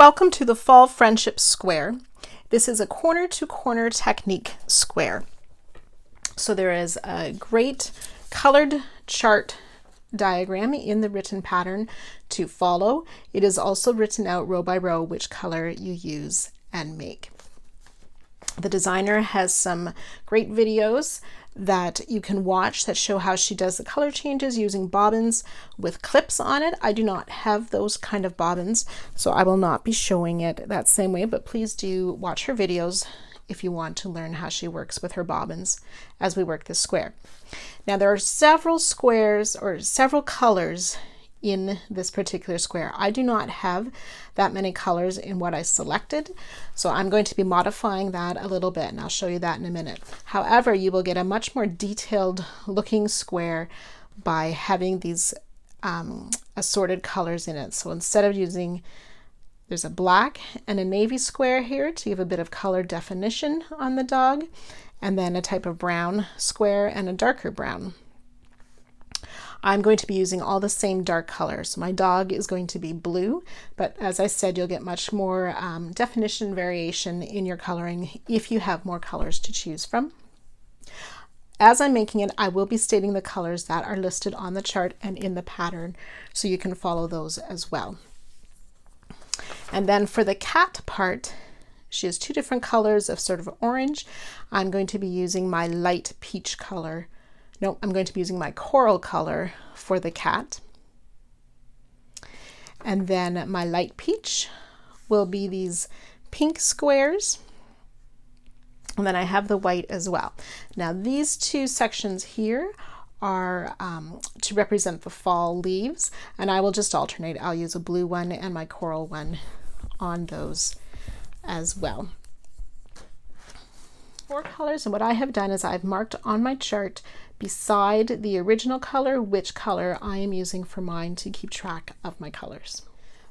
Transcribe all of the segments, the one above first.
Welcome to the Fall Friendship Square. This is a corner-to-corner technique square. So there is a great colored chart diagram in the written pattern to follow. It is also written out row by row which color you use and make. The designer has some great videos that you can watch that show how she does the color changes using bobbins with clips on it. I do not have those kind of bobbins, so I will not be showing it that same way, but please do watch her videos if you want to learn how she works with her bobbins as we work this square. Now there are several squares or several colors in this particular square. I do not have that many colors in what I selected, so I'm going to be modifying that a little bit, and I'll show you that in a minute. However, you will get a much more detailed looking square by having these assorted colors in it. So instead of using, there's a black and a navy square here to give a bit of color definition on the dog, and then a type of brown square and a darker brown. I'm going to be using all the same dark colors. My dog is going to be blue, but as I said, you'll get much more definition variation in your coloring if you have more colors to choose from. As I'm making it, I will be stating the colors that are listed on the chart and in the pattern, so you can follow those as well. And then for the cat part, she has two different colors of sort of orange. I'm going to be using my light peach color. No, I'm going to be using my coral color for the cat. And then my light peach will be these pink squares. And then I have the white as well. Now these two sections here are to represent the fall leaves, and I will just alternate. I'll use a blue one and my coral one on those as well. 4 colors, and what I have done is I've marked on my chart beside the original color which color I am using for mine to keep track of my colors.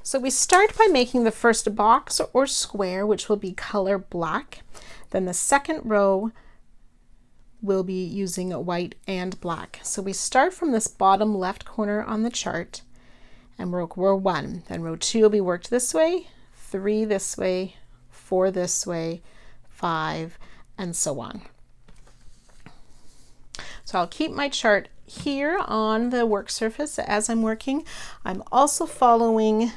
So we start by making the first box or square, which will be color black. Then the second row will be using white and black. So we start from this bottom left corner on the chart and work row 1. Then row 2 will be worked this way, 3 this way, 4 this way, 5, and so on. So I'll keep my chart here on the work surface as I'm working. I'm also following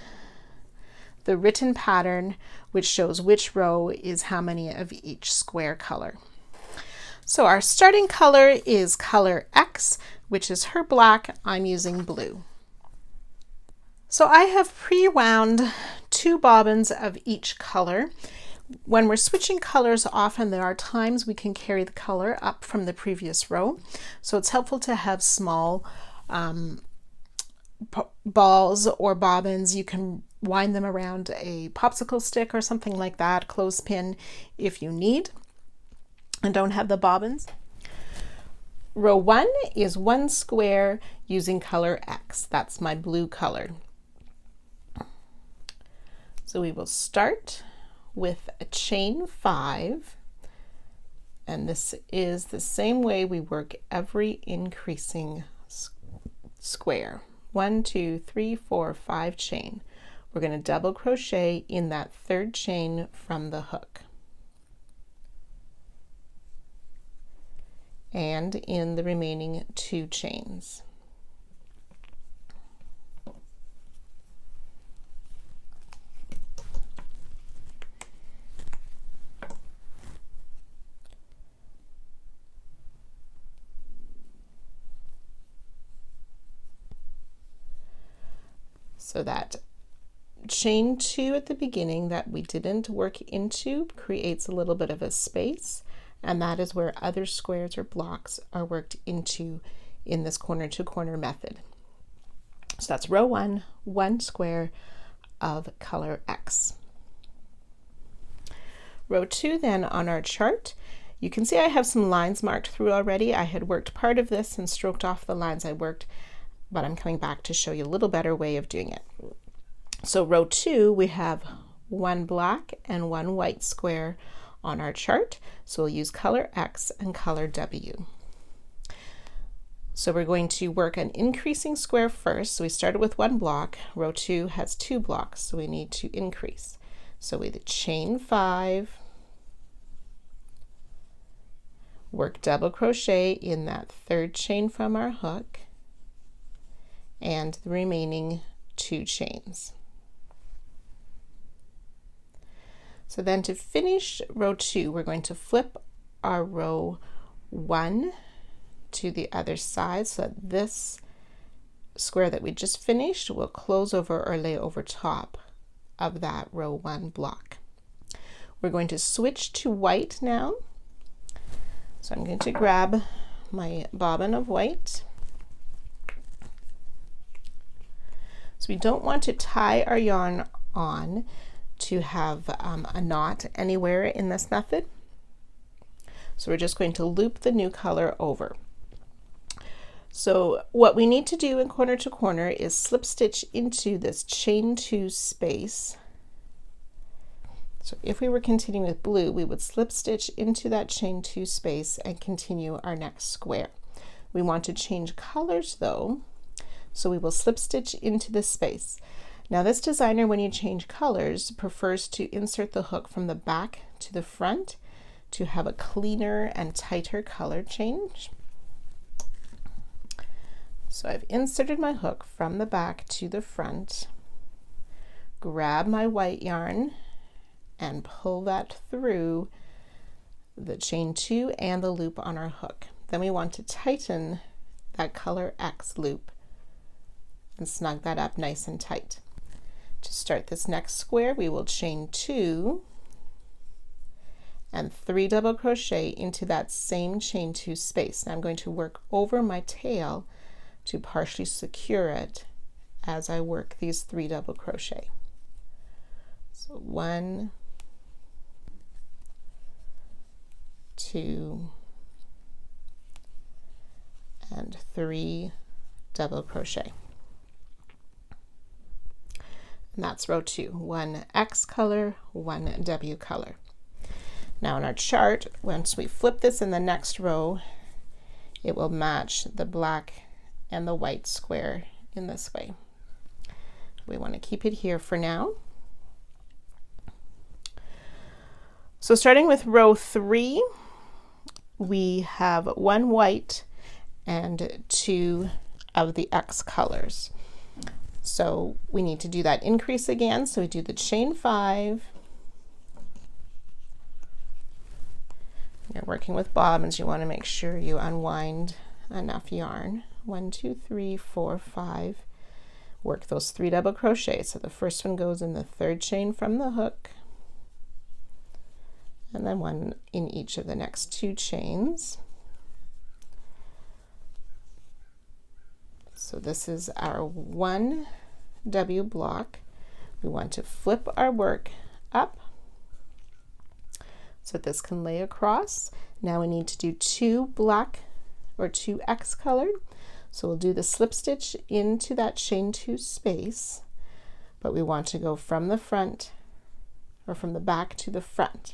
the written pattern, which shows which row is how many of each square color. So our starting color is color X, which is her black. I'm using blue. So I have pre-wound 2 bobbins of each color. When we're switching colors, often there are times we can carry the color up from the previous row. So it's helpful to have small balls or bobbins. You can wind them around a popsicle stick or something like that, clothespin if you need, and don't have the bobbins. Row 1 is 1 square using color X. That's my blue color. So we will start with a chain 5, and this is the same way we work every increasing square. 1, 2, 3, 4, 5 chain. We're going to double crochet in that 3rd chain from the hook and in the remaining 2 chains. So that chain 2 at the beginning that we didn't work into creates a little bit of a space, and that is where other squares or blocks are worked into in this corner-to-corner method. So that's row 1, 1 square of color X. Row 2 then on our chart, you can see I have some lines marked through already. I had worked part of this and stroked off the lines I worked, but I'm coming back to show you a little better way of doing it. So row 2, we have 1 black and 1 white square on our chart. So we'll use color X and color W. So we're going to work an increasing square first. So we started with 1 block. Row 2 has 2 blocks, so we need to increase. So we chain 5, work double crochet in that third chain from our hook, and the remaining 2 chains. So then to finish row 2, we're going to flip our row 1 to the other side so that this square that we just finished will close over or lay over top of that row 1 block. We're going to switch to white now. So I'm going to grab my bobbin of white. So we don't want to tie our yarn on to have a knot anywhere in this method. So we're just going to loop the new color over. So what we need to do in corner to corner is slip stitch into this chain 2 space. So if we were continuing with blue, we would slip stitch into that chain 2 space and continue our next square. We want to change colors though, so we will slip stitch into this space. Now this designer, when you change colors, prefers to insert the hook from the back to the front to have a cleaner and tighter color change. So I've inserted my hook from the back to the front, grab my white yarn and pull that through the chain 2 and the loop on our hook. Then we want to tighten that color X loop and snug that up nice and tight. To start this next square, we will chain 2 and 3 double crochet into that same chain 2 space. Now I'm going to work over my tail to partially secure it as I work these 3 double crochet. So 1, 2, and 3 double crochet. And that's row 2, 1 X color, 1 W color. Now in our chart, once we flip this in the next row, it will match the black and the white square in this way. We want to keep it here for now. So starting with row 3, we have 1 white and 2 of the X colors. So we need to do that increase again. So we do the chain 5. You're working with bobbins, you want to make sure you unwind enough yarn. 1, 2, 3, 4, 5. Work those 3 double crochets. So the first one goes in the 3rd chain from the hook, and then 1 in each of the next 2 chains. So this is our 1 W block. We want to flip our work up so that this can lay across. Now we need to do 2 black or 2 X colored. So we'll do the slip stitch into that chain 2 space, but we want to go from the front or from the back to the front.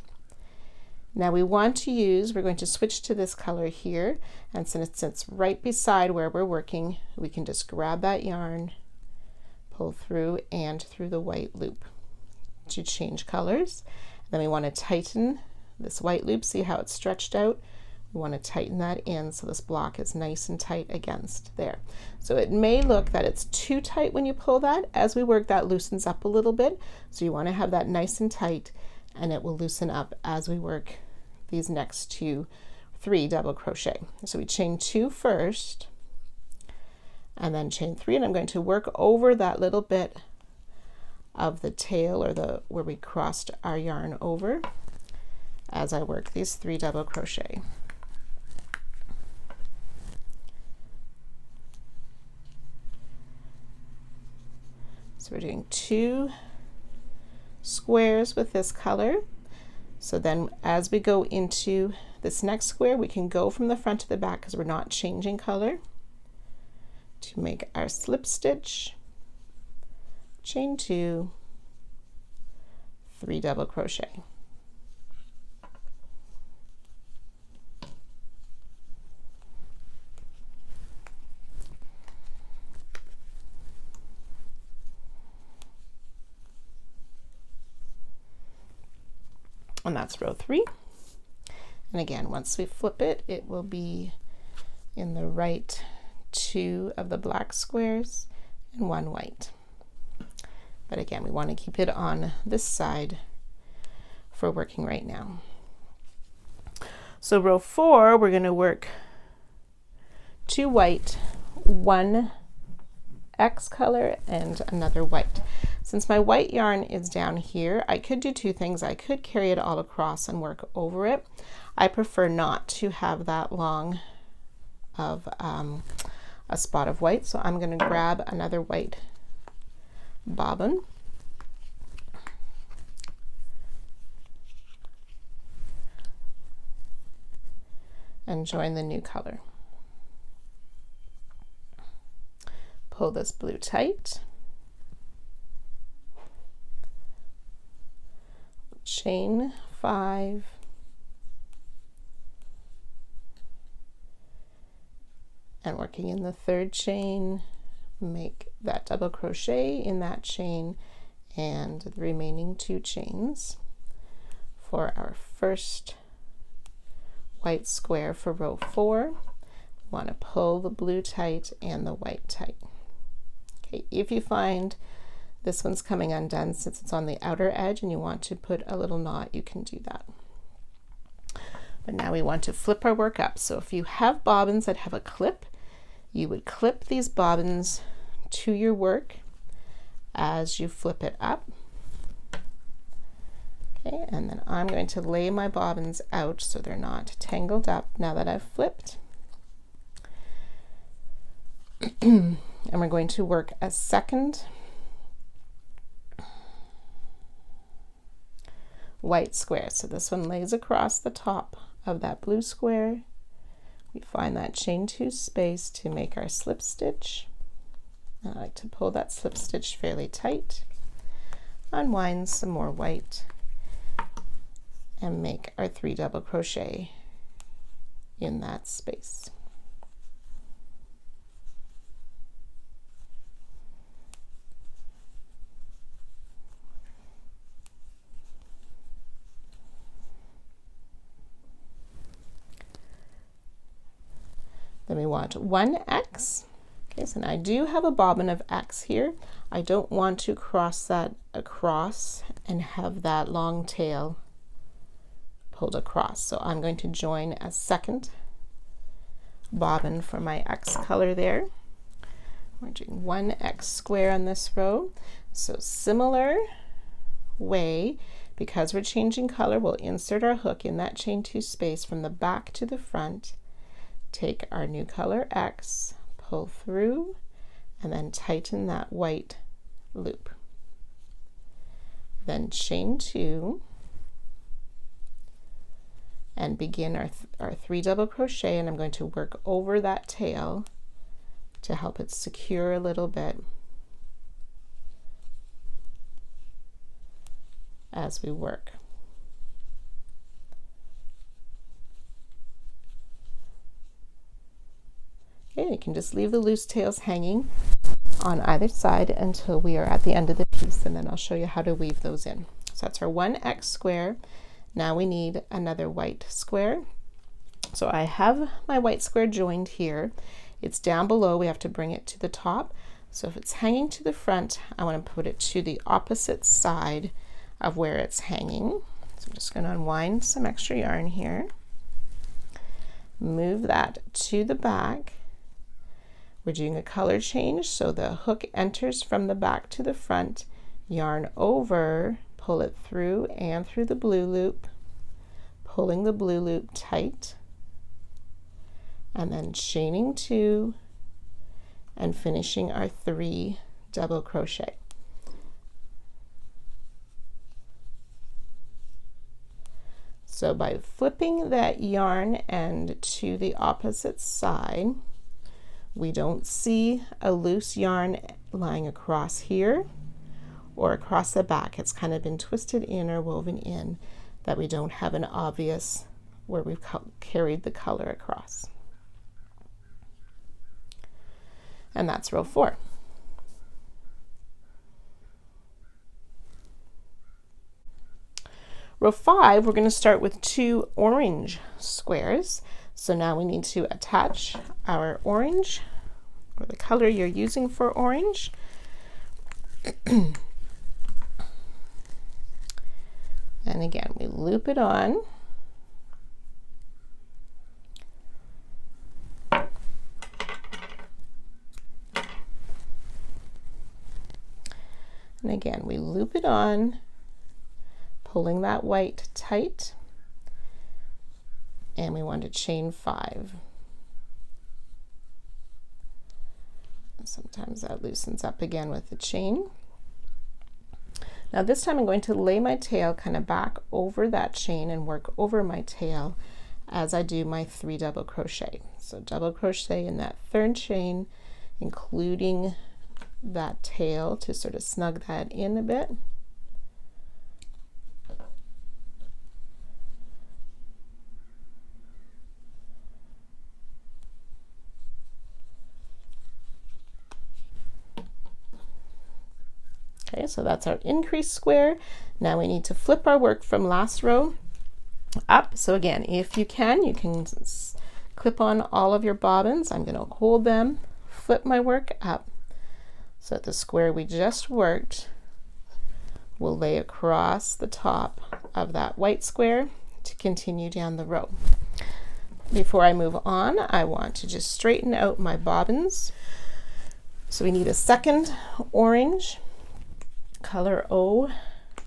Now we want to use, we're going to switch to this color here, and since it's right beside where we're working, we can just grab that yarn, pull through and through the white loop to change colors. Then we want to tighten this white loop, see how it's stretched out? We want to tighten that in so this block is nice and tight against there. So it may look that it's too tight when you pull that. As we work, that loosens up a little bit. So you want to have that nice and tight, and it will loosen up as we work these next 3 double crochet. So we chain 2 first, and then chain 3, and I'm going to work over that little bit of the tail or the where we crossed our yarn over as I work these 3 double crochet. So we're doing 2 squares with this color. So then as we go into this next square, we can go from the front to the back because we're not changing color, to make our slip stitch, chain 2, 3 double crochet. And that's row 3. And again, once we flip it, it will be in the right 2 of the black squares and 1 white. But again, we want to keep it on this side for working right now. So row 4, we're going to work 2 white, 1 X color, and another white. Since my white yarn is down here, I could do 2 things. I could carry it all across and work over it. I prefer not to have that long of a spot of white, so I'm going to grab another white bobbin and join the new color. Pull this blue tight, chain 5, and working in the 3rd chain, make that double crochet in that chain and the remaining 2 chains for our first white square for row 4. We want to pull the blue tight and the white tight. Okay, if you find this one's coming undone since it's on the outer edge and you want to put a little knot, you can do that. But now we want to flip our work up. So if you have bobbins that have a clip, you would clip these bobbins to your work as you flip it up. Okay, and then I'm going to lay my bobbins out so they're not tangled up now that I've flipped. And we're going to work a second white square. So this one lays across the top of that blue square. We find that chain 2 space to make our slip stitch. I like to pull that slip stitch fairly tight, unwind some more white, and make our 3 double crochet in that space. Then we want 1 X. Okay, so now I do have a bobbin of X here. I don't want to cross that across and have that long tail pulled across. So I'm going to join a second bobbin for my X color there. We're doing 1 X square on this row. So similar way, because we're changing color, we'll insert our hook in that chain 2 space from the back to the front. Take our new color X, pull through, and then tighten that white loop. Then chain 2 and begin our 3 double crochet, and I'm going to work over that tail to help it secure a little bit as we work. Okay, you can just leave the loose tails hanging on either side until we are at the end of the piece, and then I'll show you how to weave those in. So that's our 1 X square. Now we need another white square. So I have my white square joined here. It's down below, we have to bring it to the top. So if it's hanging to the front, I want to put it to the opposite side of where it's hanging. So I'm just going to unwind some extra yarn here. Move that to the back. We're doing a color change, so the hook enters from the back to the front, yarn over, pull it through and through the blue loop, pulling the blue loop tight, and then chaining 2 and finishing our 3 double crochet. So by flipping that yarn end to the opposite side, we don't see a loose yarn lying across here or across the back. It's kind of been twisted in or woven in, that we don't have an obvious where we've carried the color across. And that's row 4. Row 5, we're going to start with 2 orange squares. So now we need to attach our orange, or the color you're using for orange. And again, we loop it on. And again, we loop it on, pulling that white tight, and we want to chain 5. Sometimes that loosens up again with the chain. Now this time I'm going to lay my tail kind of back over that chain and work over my tail as I do my 3 double crochet. So double crochet in that 3rd chain, including that tail to sort of snug that in a bit. Okay, so that's our increase square. Now we need to flip our work from last row up. So again, if you can clip on all of your bobbins. I'm going to hold them, flip my work up, so that the square we just worked will lay across the top of that white square to continue down the row. Before I move on, I want to just straighten out my bobbins. So we need a 2nd orange, color O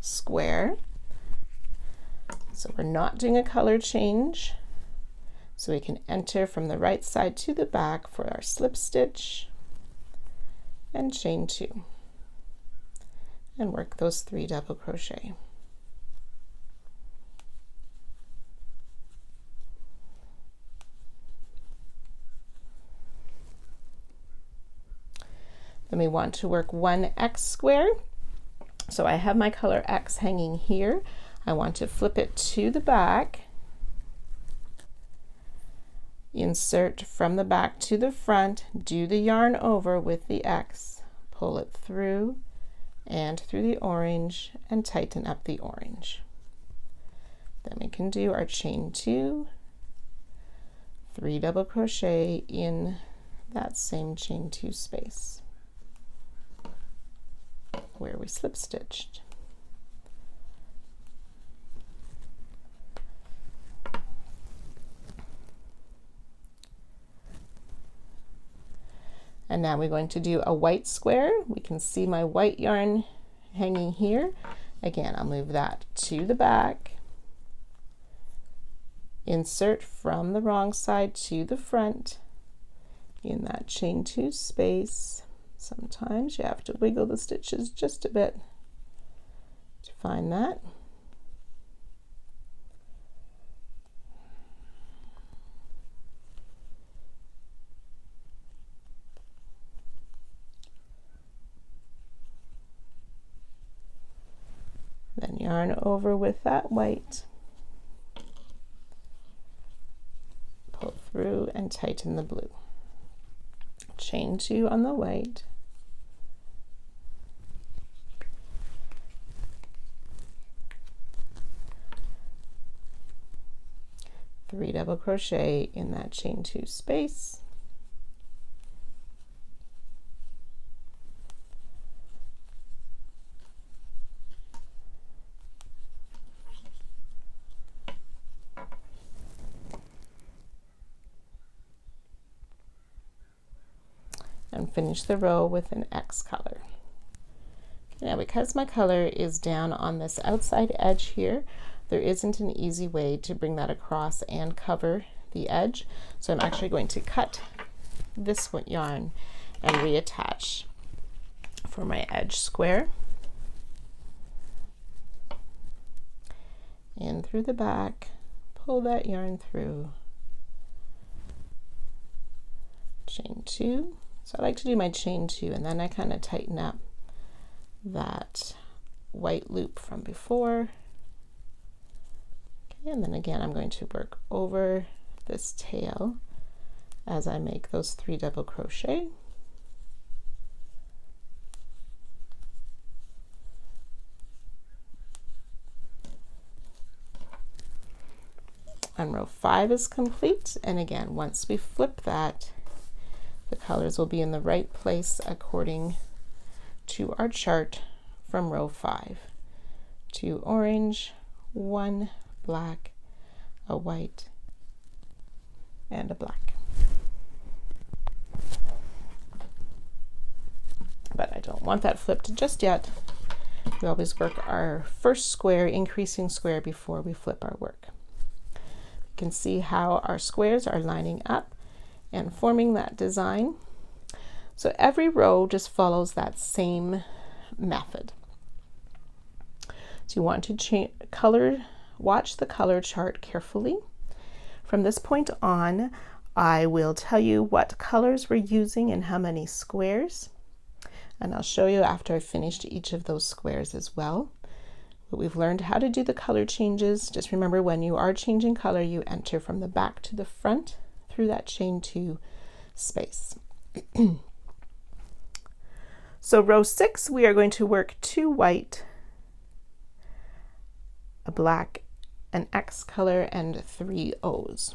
square. So we're not doing a color change. So we can enter from the right side to the back for our slip stitch and chain 2 and work those 3 double crochet. Then we want to work 1 X square. So I have my color X hanging here. I want to flip it to the back, insert from the back to the front, do the yarn over with the X, pull it through and through the orange and tighten up the orange. Then we can do our chain 2, 3 double crochet in that same chain 2 space where we slip stitched. And now we're going to do a white square. We can see my white yarn hanging here. Again, I'll move that to the back, insert from the wrong side to the front in that chain 2 space. Sometimes you have to wiggle the stitches just a bit to find that. Then yarn over with that white, pull through and tighten the blue. Chain 2 on the white, three double crochet in that chain 2 space, and finish the row with an X color. Now, because my color is down on this outside edge here, there isn't an easy way to bring that across and cover the edge. So I'm actually going to cut this yarn and reattach for my edge square. In through the back, pull that yarn through, chain 2. So I like to do my chain 2 and then I kind of tighten up that white loop from before. Okay, and then again I'm going to work over this tail as I make those 3 double crochet. And row 5 is complete. And again, once we flip that, the colors will be in the right place according to our chart from row 5. 2 orange, 1 black, a white, and a black. But I don't want that flipped just yet. We always work our first square, increasing square, before we flip our work. You can see how our squares are lining up and forming that design. So every row just follows that same method. So you want to watch the color chart carefully. From this point on, I will tell you what colors we're using and how many squares. And I'll show you after I've finished each of those squares as well. But we've learned how to do the color changes. Just remember, when you are changing color, you enter from the back to the front through that chain 2 space. So row 6, we are going to work 2 white, a black, an X color, and 3 O's.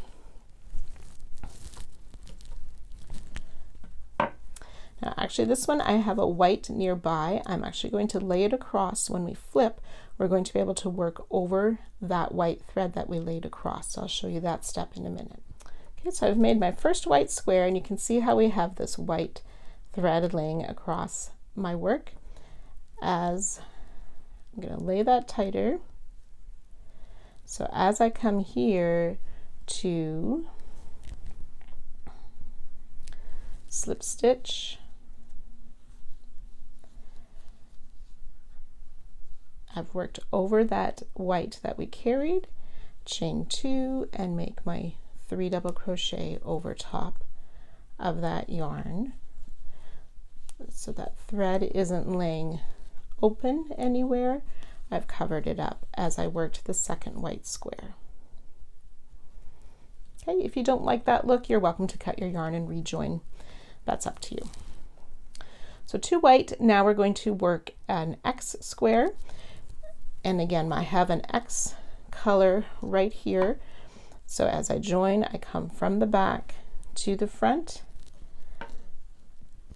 Now actually this one I have a white nearby. I'm actually going to lay it across. When we flip, we're going to be able to work over that white thread that we laid across. So I'll show you that step in a minute. Okay, so I've made my first white square, and you can see how we have this white thread laying across my work. As I'm going to lay that tighter. So as I come here to slip stitch, I've worked over that white that we carried, chain 2, and make my 3 double crochet over top of that yarn so that thread isn't laying open anywhere. I've covered it up as I worked the second white square. Okay, if you don't like that look, you're welcome to cut your yarn and rejoin. That's up to you. So 2 white, now we're going to work an X square. And again, I have an X color right here. So as I join, I come from the back to the front,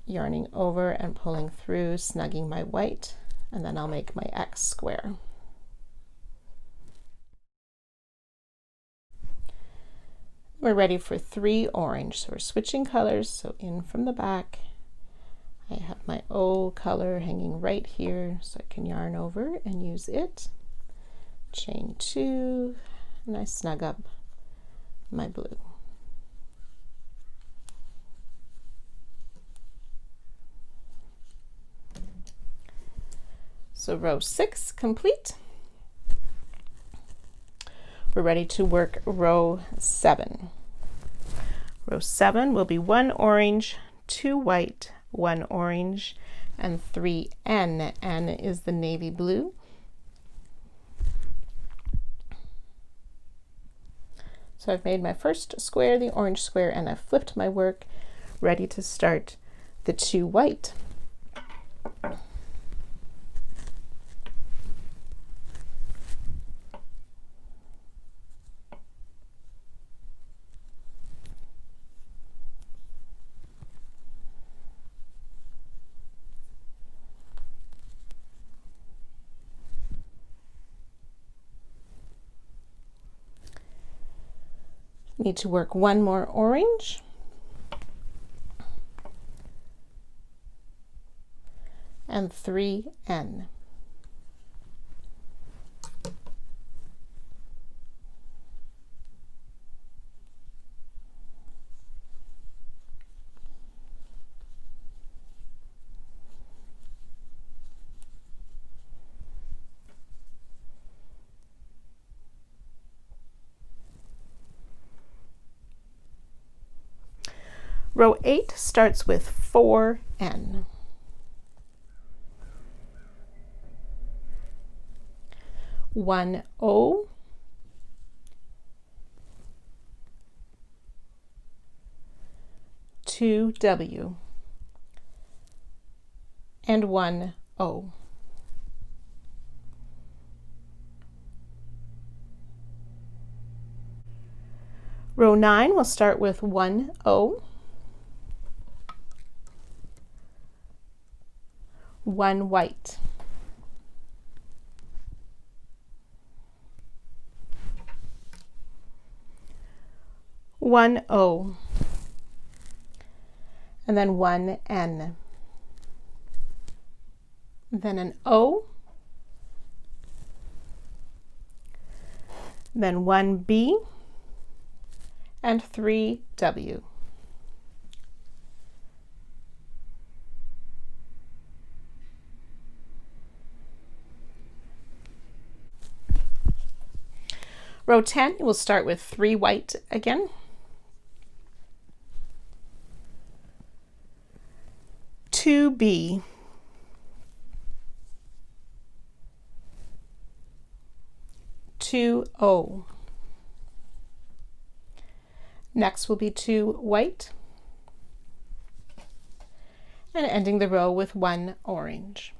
yarning over and pulling through, snugging my white, and then I'll make my X square. We're ready for 3 orange. So we're switching colors. So in from the back, I have my O color hanging right here, so I can yarn over and use it. Chain 2, and I snug up my blue. So row 6 complete. We're ready to work row 7. Row 7 will be 1 orange, 2 white, 1 orange, and 3 N. N is the navy blue. So I've made my first square, the orange square, and I've flipped my work, ready to start the 2 white. Need to work 1 more orange, and 3 N. Row 8 starts with 4 N. One O, two W, and 1 O. Row 9, we'll start with 1 O, 1 white, 1 O, and then 1 N, then an O, then 1 B, and 3 W. Row 10, we'll start with 3 white again, 2 B, 2 O. Next will be 2 white, and ending the row with 1 orange.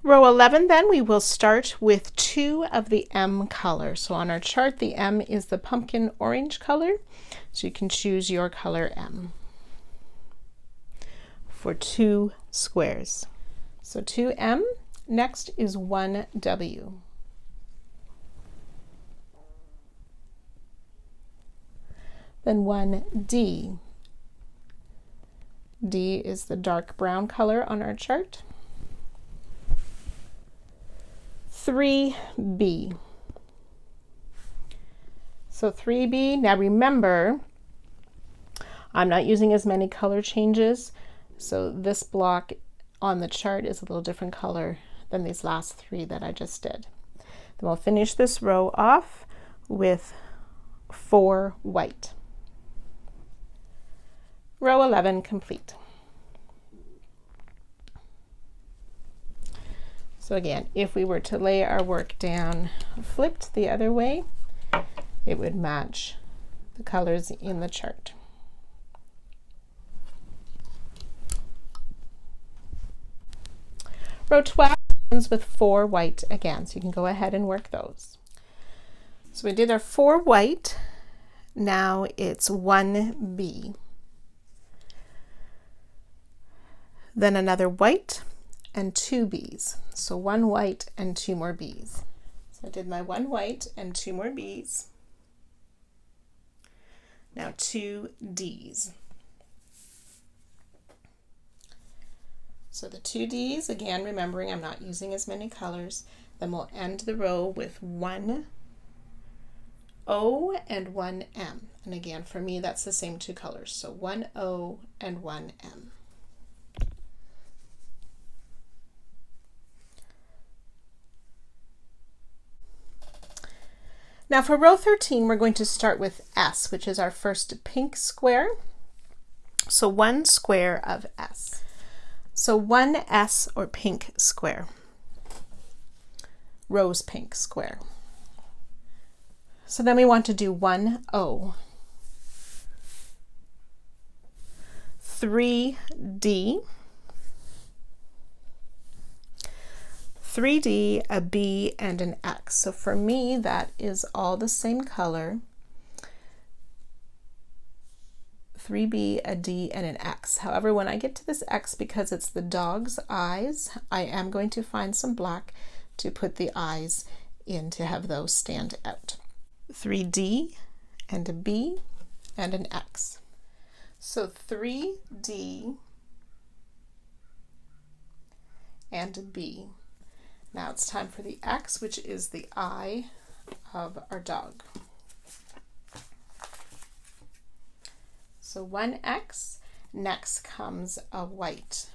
Row 11, then we will start with 2 of the M color. So on our chart, the M is the pumpkin orange color, so you can choose your color M for 2 squares. So 2 M, next is 1 W. Then 1 D. D is the dark brown color on our chart. 3 B. So 3B, now remember, I'm not using as many color changes, so this block on the chart is a little different color than these last 3 that I just did. Then we'll finish this row off with 4 white. Row 11 complete. So again, if we were to lay our work down flipped the other way, it would match the colors in the chart. Row 12 ends with 4 white again, so you can go ahead and work those. So we did our 4 white, now it's 1 B. Then another white and 2 B's. So 1 white and 2 more B's. So I did my 1 white and 2 more B's. Now 2 D's. So the 2 D's, again, remembering I'm not using as many colors, then we'll end the row with 1 O and 1 M. And again, for me, that's the same 2 colors. So 1 O and 1 M. Now for row 13, we're going to start with S, which is our first pink square. So 1 square of S. So 1 S or pink square. Rose pink square. So then we want to do 1 O. 3 D. 3D, a B, and an X. So for me, that is all the same color. 3B, a D, and an X. However, when I get to this X, because it's the dog's eyes, I am going to find some black to put the eyes in to have those stand out. 3D, and a B, and an X. So 3D and a B. Now it's time for the X, which is the eye of our dog. So 1 X, next comes a white.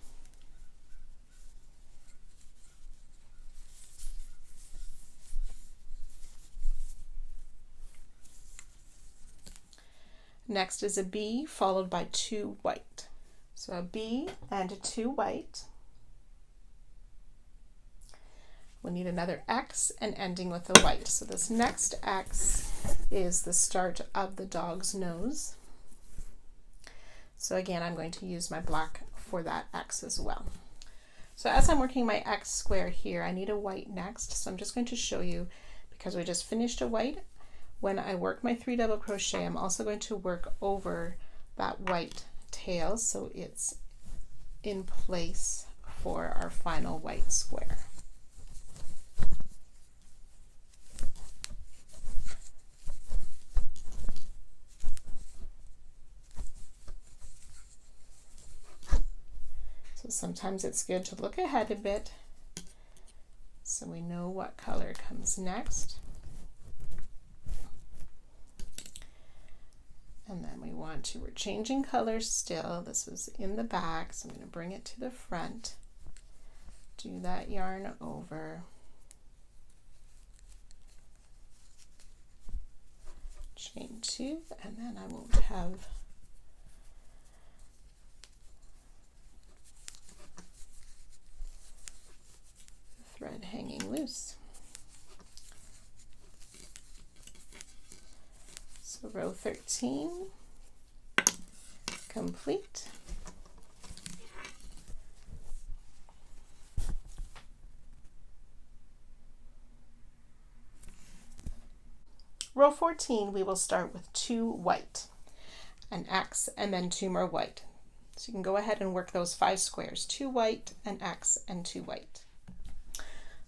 Next is a B followed by 2 white. So a B and a 2 white. We need another X and ending with a white. So this next X is the start of the dog's nose. So again, I'm going to use my black for that X as well. So as I'm working my X square here, I need a white next. So I'm just going to show you, because we just finished a white, when I work my 3 double crochet, I'm also going to work over that white tail so it's in place for our final white square. So sometimes it's good to look ahead a bit so we know what color comes next. And then we're changing colors still. This was in the back, so I'm going to bring it to the front. Do that yarn over. Chain 2, and then I won't have the thread hanging loose. So row 13 complete. Row 14, we will start with 2 white, an X, and then 2 more white. So you can go ahead and work those 5 squares, 2 white, an X, and 2 white.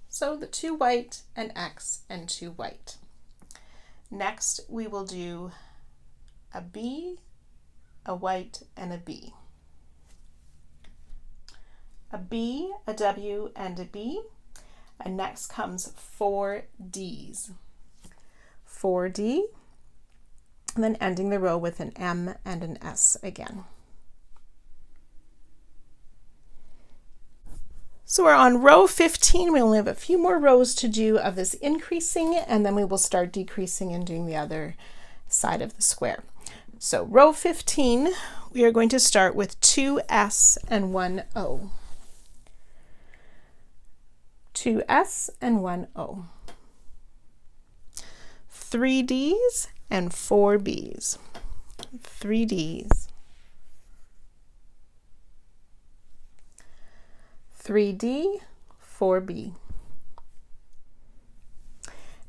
So the 2 white, an X, and 2 white. Next, we will do a B, a white, and a B. A B, a W, and a B. And next comes 4 Ds. 4D, and then ending the row with an M and an S again. So we're on row 15. We only have a few more rows to do of this increasing, and then we will start decreasing and doing the other side of the square. So row 15, we are going to start with 2 S and 1 O. 2 S and 1 O. 3 Ds and 4 Bs. 3 Ds. 3D, 4B.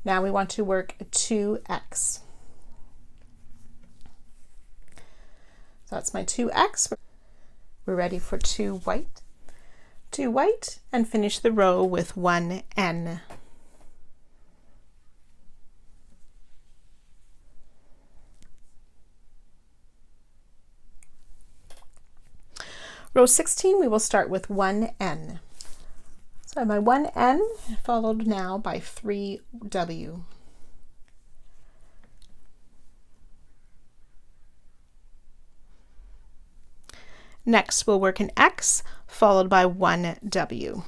Now we want to work a 2X. So that's my 2X. We're ready for 2 white. 2 white, and finish the row with 1 N. Row 16, we will start with 1 N. So I have my 1 N followed now by 3 W. Next, we'll work an X followed by 1 W.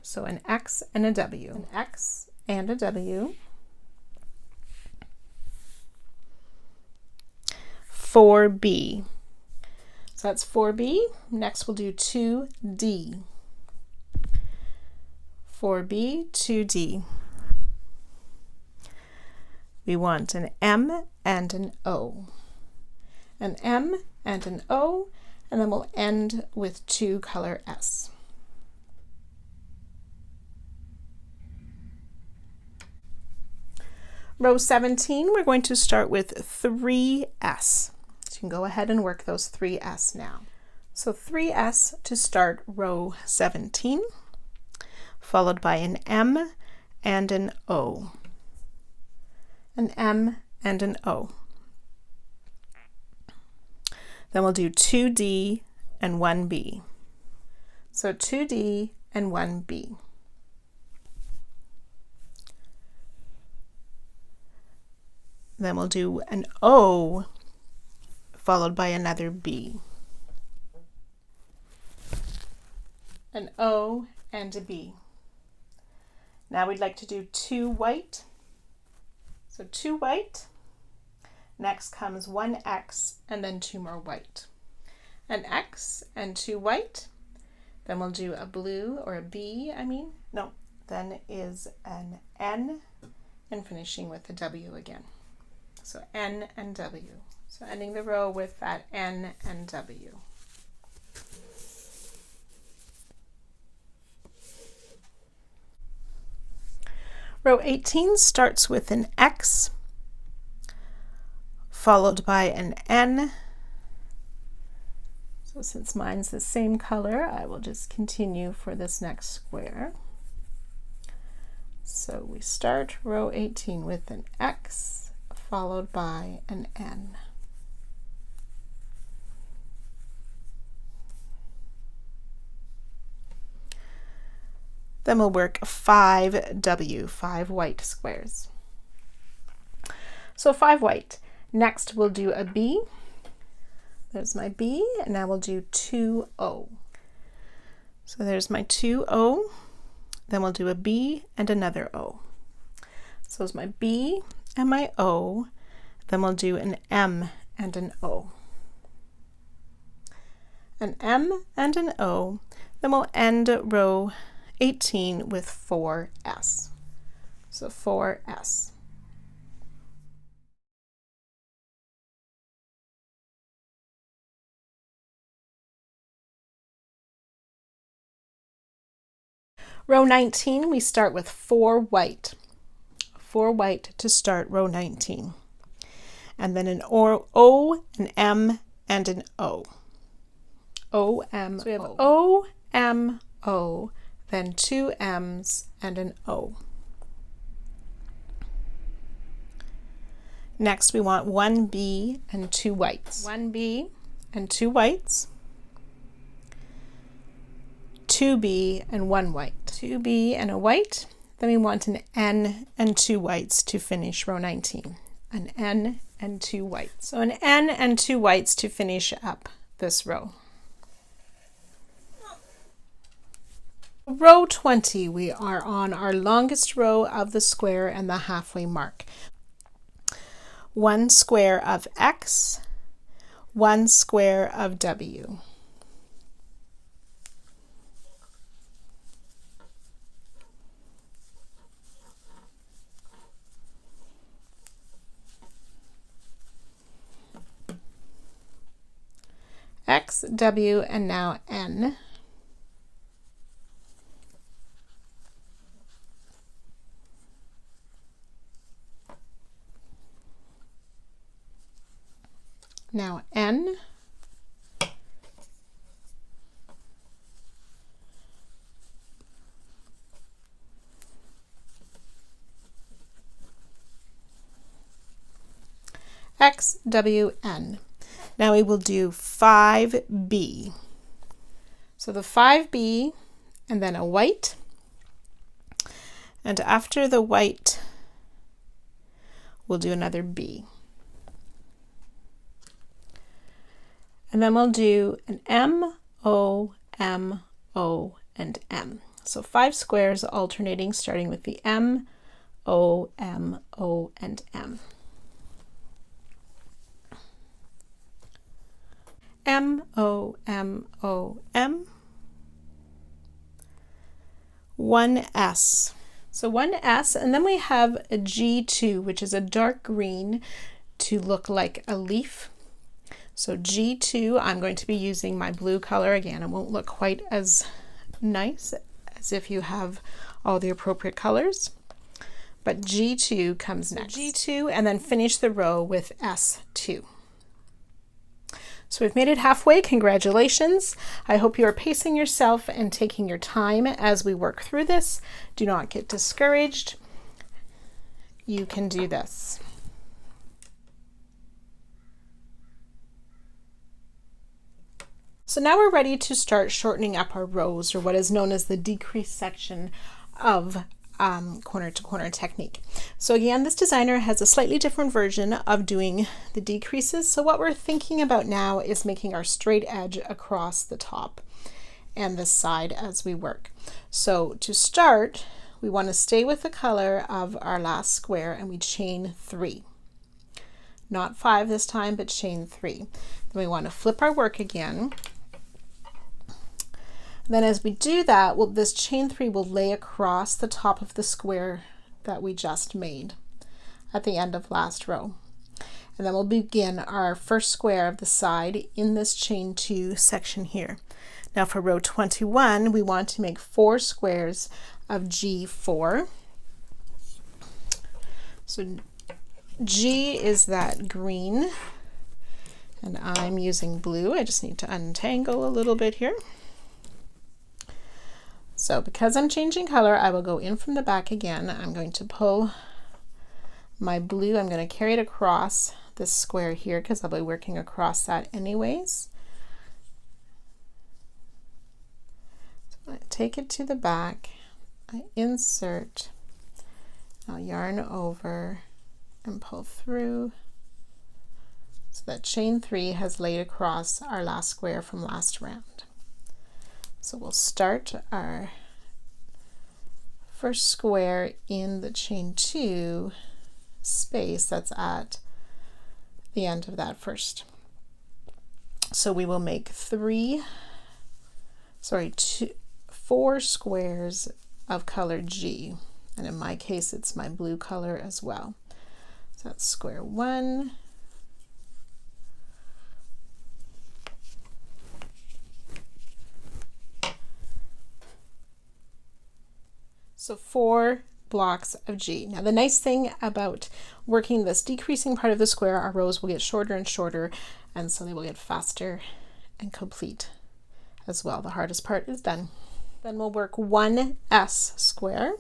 So an X and a W. An X and a W. 4B. So that's 4B. Next we'll do 2D. 4B, 2D. We want an M and an O. An M and an O, and then we'll end with 2 color S. Row 17, we're going to start with 3S. So you can go ahead and work those 3S now. So 3S to start row 17, followed by an M and an O. An M and an O. Then we'll do 2D and 1B. So 2D and 1B. Then we'll do an O followed by another B. An O and a B. Now we'd like to do 2 white. So 2 white. Next comes 1 X and then 2 more white. An X and 2 white. Then we'll do a blue or a B, then is an N and finishing with a W again. So N and W. So ending the row with that N and W. Row 18 starts with an X followed by an N. So since mine's the same color, I will just continue for this next square. So we start row 18 with an X followed by an N. Then we'll work 5W, 5 white squares. So 5 white. Next we'll do a B. There's my B, and now we'll do 2 O. So there's my 2 O. Then we'll do a B and another O. So it's my B and my O. Then we'll do an M and an O. An M and an O. Then we'll end row 18 with 4S. So 4S. Row 19, we start with 4 white. 4 white to start row 19. And then an O, an M, and an O. O, M, so we have O, M, O, then 2 M's and an O. Next we want 1 B and 2 whites. 1 B and 2 whites. 2 B and 1 white. 2 B and a white. Then we want an N and 2 whites to finish row 19. An N and 2 whites. So an N and 2 whites to finish up this row. Row 20, we are on our longest row of the square and the halfway mark. 1 square of X, 1 square of W. X, W, and now N. Now N. X, W, N. Now we will do 5B. So the 5B and then a white. And after the white, we'll do another B. And then we'll do an M, O, M, O, and M. So 5 squares alternating, starting with the M, O, M, O, and M. M, O, M, O, M. 1 S. So 1 S, and then we have a G2, which is a dark green to look like a leaf. So G2, I'm going to be using my blue color again. It won't look quite as nice as if you have all the appropriate colors, but G2 comes next. G2, and then finish the row with S2. So we've made it halfway. Congratulations. I hope you are pacing yourself and taking your time as we work through this. Do not get discouraged. You can do this. So now we're ready to start shortening up our rows, or what is known as the decrease section of corner to corner technique. So again, this designer has a slightly different version of doing the decreases. So what we're thinking about now is making our straight edge across the top and the side as we work. So to start, we want to stay with the color of our last square, and we chain 3. Not 5 this time, but chain 3. Then we want to flip our work again. Then as we do that, this chain 3 will lay across the top of the square that we just made at the end of last row. And then we'll begin our first square of the side in this chain 2 section here. Now for row 21, we want to make 4 squares of G4. So G is that green, and I'm using blue. I just need to untangle a little bit here. So because I'm changing color, I will go in from the back again. I'm going to pull my blue. I'm going to carry it across this square here because I'll be working across that anyways. So I take it to the back, I insert, I'll yarn over and pull through so that chain 3 has laid across our last square from last round. So we'll start our first square in the chain 2 space that's at the end of that first. So we will make 4 squares of color G, and in my case it's my blue color as well. So that's square 1, so 4 blocks of G. Now the nice thing about working this decreasing part of the square, our rows will get shorter and shorter, and so they will get faster and complete as well. The hardest part is done. Then we'll work 1 S square.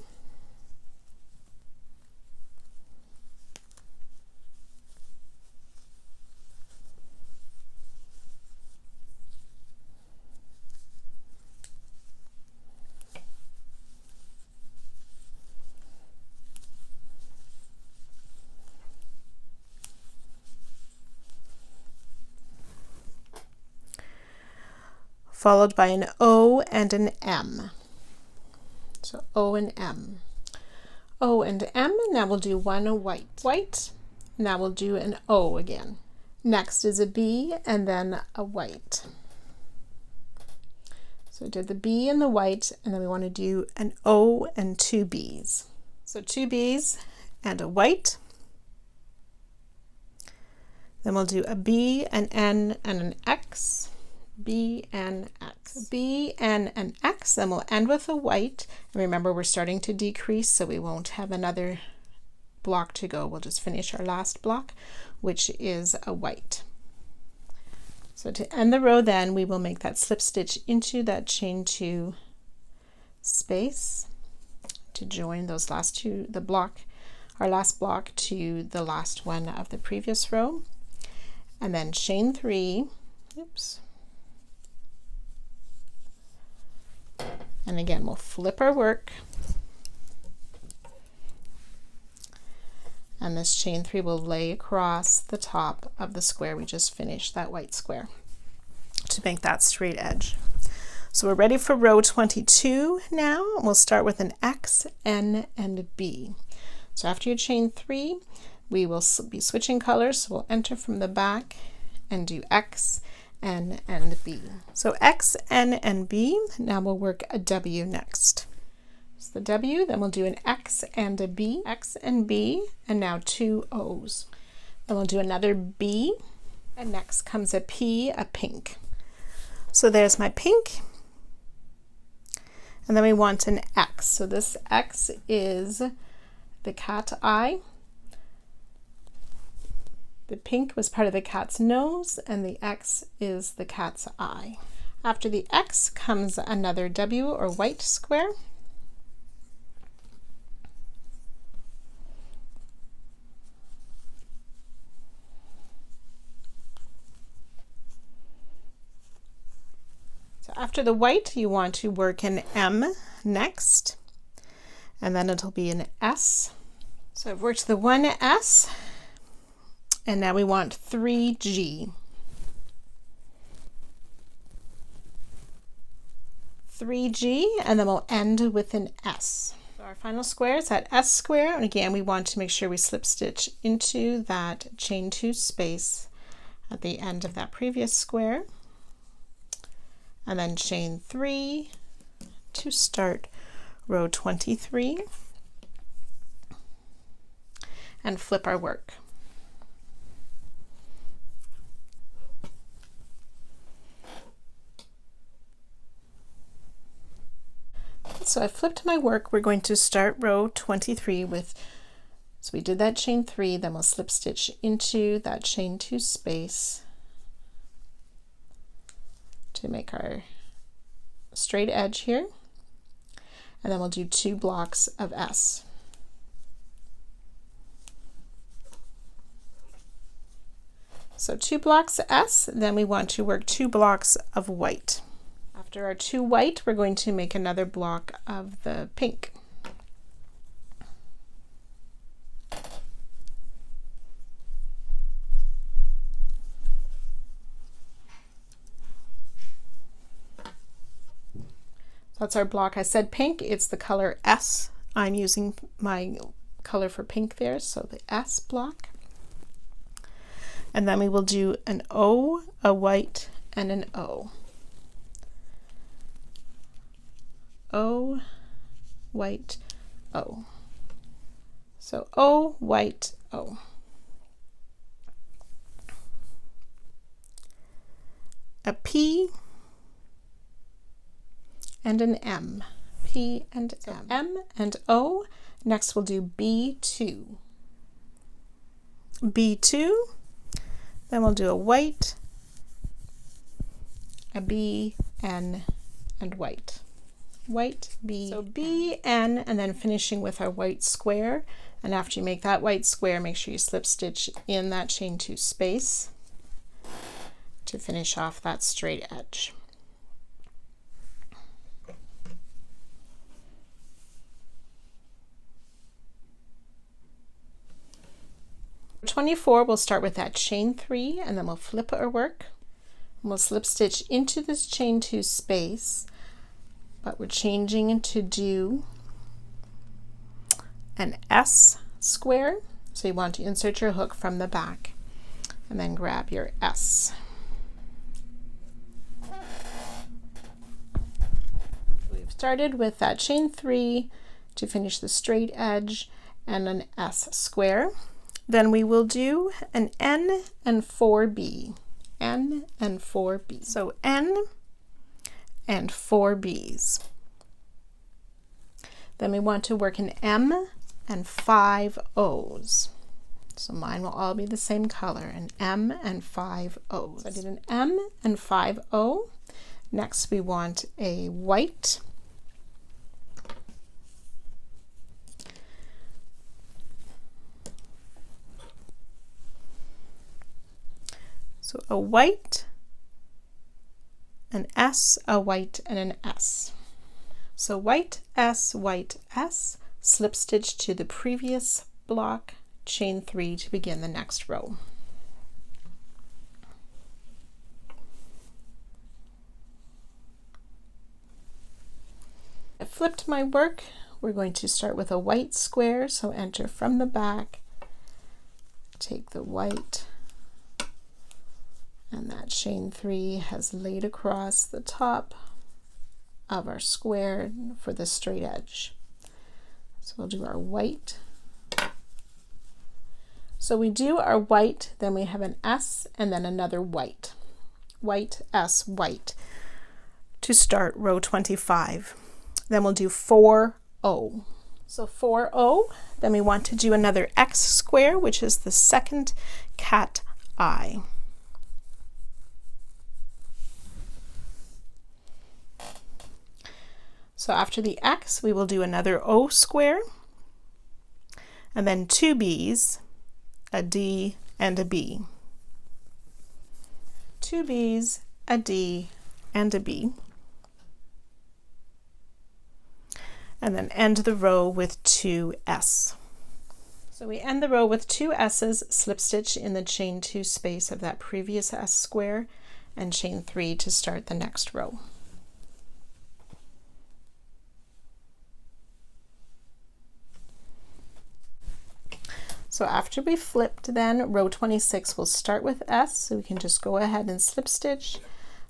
Followed by an O and an M. So O and M. O and M, now we'll do 1 white. Now we'll do an O again. Next is a B and then a white. So we did the B and the white, and then we want to do an O and 2 Bs. So 2 Bs and a white. Then we'll do a B, an N, and an X. B, N, X. B, N, and X, then we'll end with a white. And remember, we're starting to decrease, so we won't have another block to go. We'll just finish our last block, which is a white. So to end the row, then we will make that slip stitch into that chain 2 space to join those last two, our last block to the last one of the previous row, and then chain 3. Oops. And again, we'll flip our work, and this chain 3 will lay across the top of the square we just finished, that white square, to make that straight edge. So we're ready for row 22 now. We'll start with an X, N, and B. So after you chain 3, we will be switching colors, so we'll enter from the back and do X, N, and B. So X, N, and B. Now we'll work a W next. So the W, then we'll do an X and a B, X and B, and now 2 O's. Then we'll do another B, and next comes a P, a pink. So there's my pink, and then we want an X. So this X is the cat eye. The pink was part of the cat's nose, and the X is the cat's eye. After the X comes another W or white square. So after the white, you want to work an M next, and then it'll be an S. So I've worked the 1 S, and now we want 3 G. 3 G, and then we'll end with an S. So our final square is that S square, and again we want to make sure we slip stitch into that chain 2 space at the end of that previous square, and then chain 3 to start row 23, and flip our work. So I flipped my work. We're going to start row 23 with So we did that chain 3, then we'll slip stitch into that chain 2 space to make our straight edge here, and then we'll do 2 blocks of S. So 2 blocks S, then we want to work 2 blocks of white. After our 2 white, we're going to make another block of the pink. That's our block. I said pink, it's the color S. I'm using my color for pink there, so the S block. And then we will do an O, a white, and an O. O, white, O. So O, white, O. A P, and an M, P and M. M and O. Next we'll do B2. B2, then we'll do a white, a B, N, and white. White, B, so B, N, and then finishing with our white square. And after you make that white square, make sure you slip stitch in that chain 2 space to finish off that straight edge. 24, we'll start with that chain 3, and then we'll flip our work, and we'll slip stitch into this chain 2 space, but we're changing to do an S square. So you want to insert your hook from the back and then grab your S. We've started with that chain 3 to finish the straight edge and an S square. Then we will do an N and 4B, N and 4B. So N and 4 B's. Then we want to work an M and 5 O's. So mine will all be the same color, an M and 5 O's. So I did an M and 5 O. Next we want a white, so a white, an S, a white, and an S. So white, S, slip stitch to the previous block, chain 3 to begin the next row. I flipped my work. We're going to start with a white square, so enter from the back, take the white, and that chain 3 has laid across the top of our square for the straight edge. So we'll do our white. So we do our white, then we have an S and then another white. White, S, white to start row 25. Then we'll do 4 O. So 4 O, then we want to do another X square, which is the second cat eye. So after the X, we will do another O square, and then 2 B's, a D, and a B. 2 B's, a D, and a B. And then end the row with 2 S. So we end the row with 2 S's, slip stitch in the chain 2 space of that previous S square, and chain 3 to start the next row. So after we flipped, then row 26 will start with S, so we can just go ahead and slip stitch.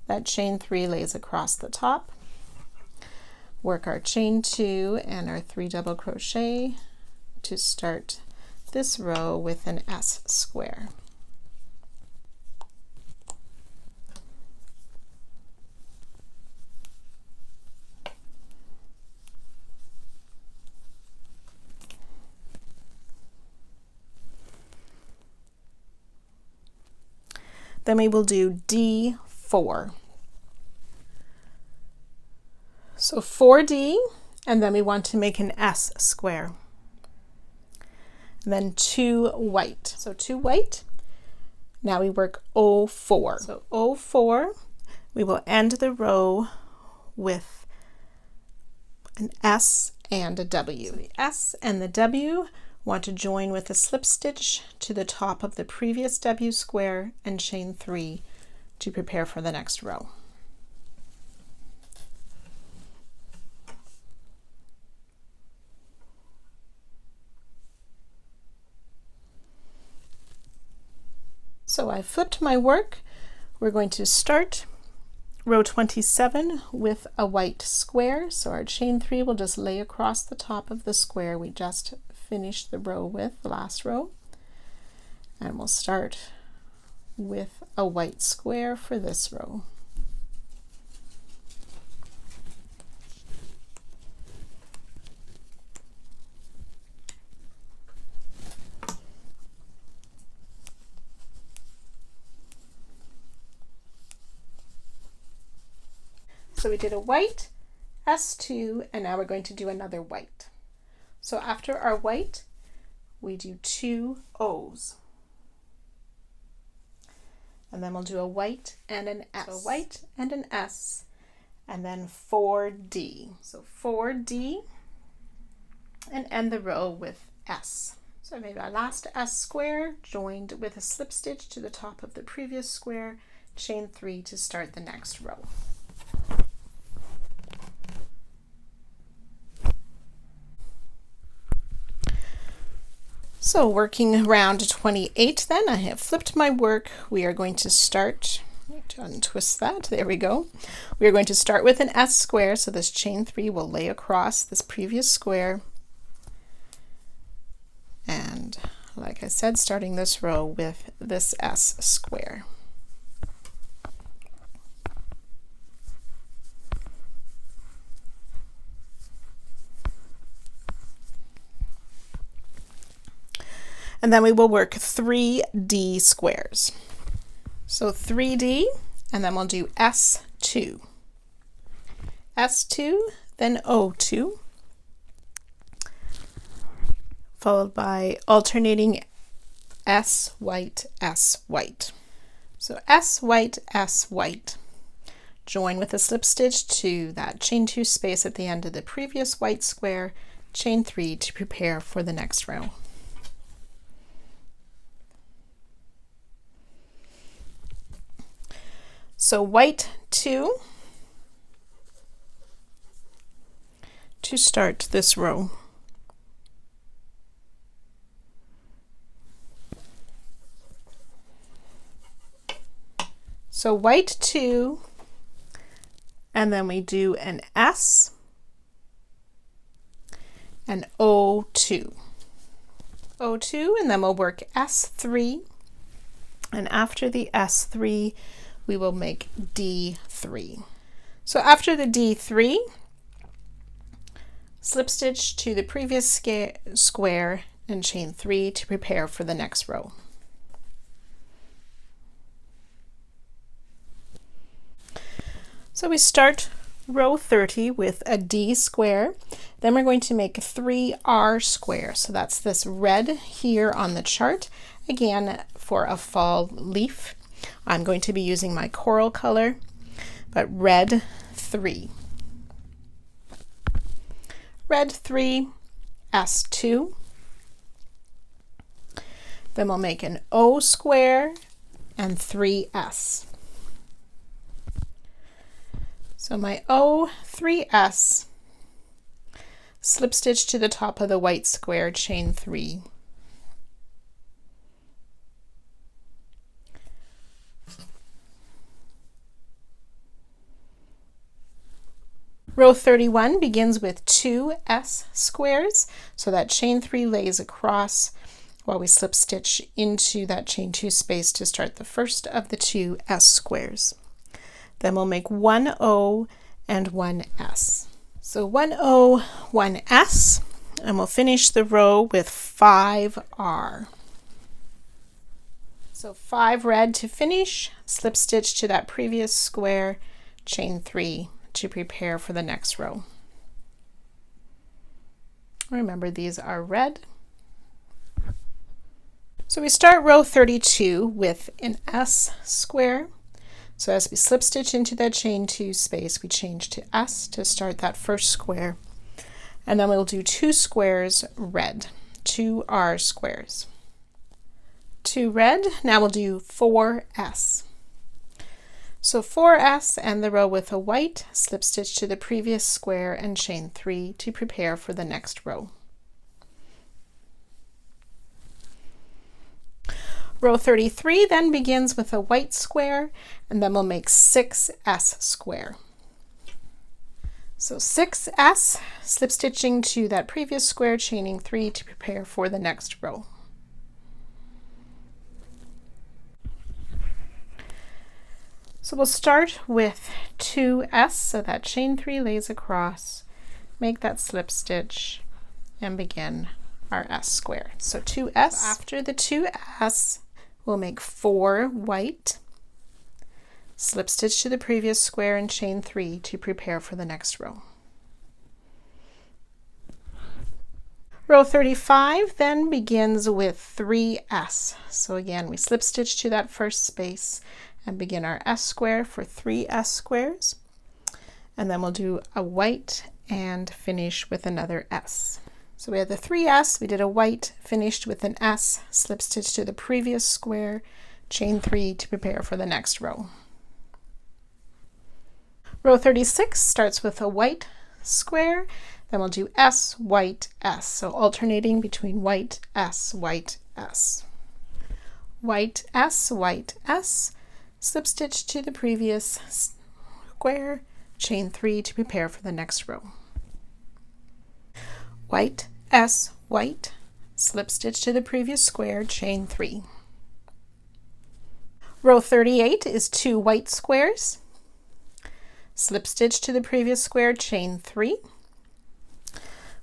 That chain 3 lays across the top. Work our chain 2 and our 3 double crochet to start this row with an S square. Then we will do D4. So 4D, and then we want to make an S square. And then 2 white. So 2 white. Now we work O4. So O4, we will end the row with an S and a W. So the S and the W want to join with a slip stitch to the top of the previous W square and chain 3 to prepare for the next row. So I flipped my work. We're going to start row 27 with a white square. So our chain 3 will just lay across the top of the square we just finished the row with, the last row. And we'll start with a white square for this row. So we did a white, S2, and now we're going to do another white. So after our white, we do 2 O's. And then we'll do a white and an S. So white and an S, and then 4D. So 4D, and end the row with S. So I made our last S square, joined with a slip stitch to the top of the previous square, chain 3 to start the next row. So working round 28 then, I have flipped my work. We are going to start, to untwist that, there we go. We are going to start with an S square, so this chain 3 will lay across this previous square. And like I said, starting this row with this S square. And then we will work 3D squares. So 3D, and then we'll do S2. S2, then O2, followed by alternating S white, S white. So S white, S white. Join with a slip stitch to that chain 2 space at the end of the previous white square, chain 3 to prepare for the next row. So white 2 to start this row. So white 2, and then we do an S, and O2. O2, and then we'll work S3, and after the S3, we will make D3. So after the D3, slip stitch to the previous square and chain 3 to prepare for the next row. So we start row 30 with a D square, then we're going to make 3 R squares. So that's this red here on the chart, again for a fall leaf. I'm going to be using my coral color, but red 3. Red 3, S2. Then we'll make an O square and 3S. So my O, 3S, slip stitch to the top of the white square, chain 3. Row 31 begins with 2 S squares, so that chain 3 lays across while we slip stitch into that chain 2 space to start the first of the 2 S squares. Then we'll make 1 O and 1 S. So 1 O, 1 S, and we'll finish the row with 5 R. So 5 red to finish, slip stitch to that previous square, chain 3 to prepare for the next row. Remember, these are red. So we start row 32 with an S square. So as we slip stitch into that chain 2 space, we change to S to start that first square. And then we'll do 2 squares red, 2 R squares. 2 red, now we'll do 4S. So 4S and the row with a white, slip stitch to the previous square and chain 3 to prepare for the next row. Row 33 then begins with a white square, and then we'll make 6S square. So 6S, slip stitching to that previous square, chaining 3 to prepare for the next row. So we'll start with 2S, so that chain 3 lays across, make that slip stitch, and begin our S square. So 2S. So after the 2S, we'll make 4 white, slip stitch to the previous square and chain 3 to prepare for the next row. Row 35 then begins with 3S. So again, we slip stitch to that first space and begin our S square for 3 S squares. And then we'll do a white and finish with another S. So we had the 3S, we did a white, finished with an S, slip stitch to the previous square, chain 3 to prepare for the next row. Row 36 starts with a white square, then we'll do S, white, S. So alternating between white, S, white, S. White, S, white, S, slip stitch to the previous square, chain 3 to prepare for the next row. White, S, white, slip stitch to the previous square, chain 3. Row 38 is 2 white squares, slip stitch to the previous square, chain 3.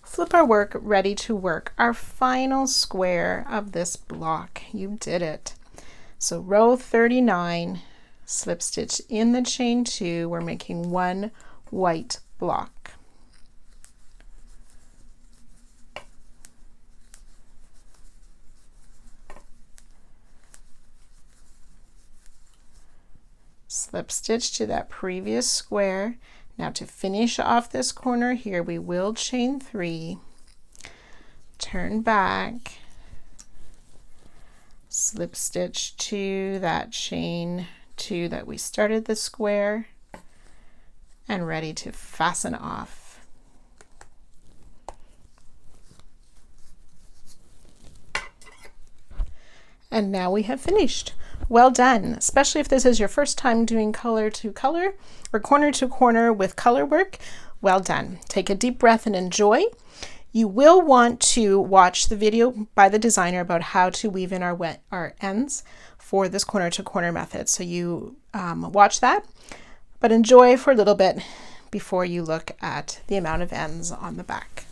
Flip our work, ready to work our final square of this block. You did it. So row 39, slip stitch in the chain 2, we're making 1 white block. Slip stitch to that previous square. Now to finish off this corner here, we will chain 3, turn back, slip stitch to that chain 2 that we started the square, and ready to fasten off. And now we have finished. Well done, especially if this is your first time doing color to color or corner to corner with color work. Well done. Take a deep breath and enjoy. You will want to watch the video by the designer about how to weave in our ends for this corner to corner method. So you watch that, but enjoy for a little bit before you look at the amount of ends on the back.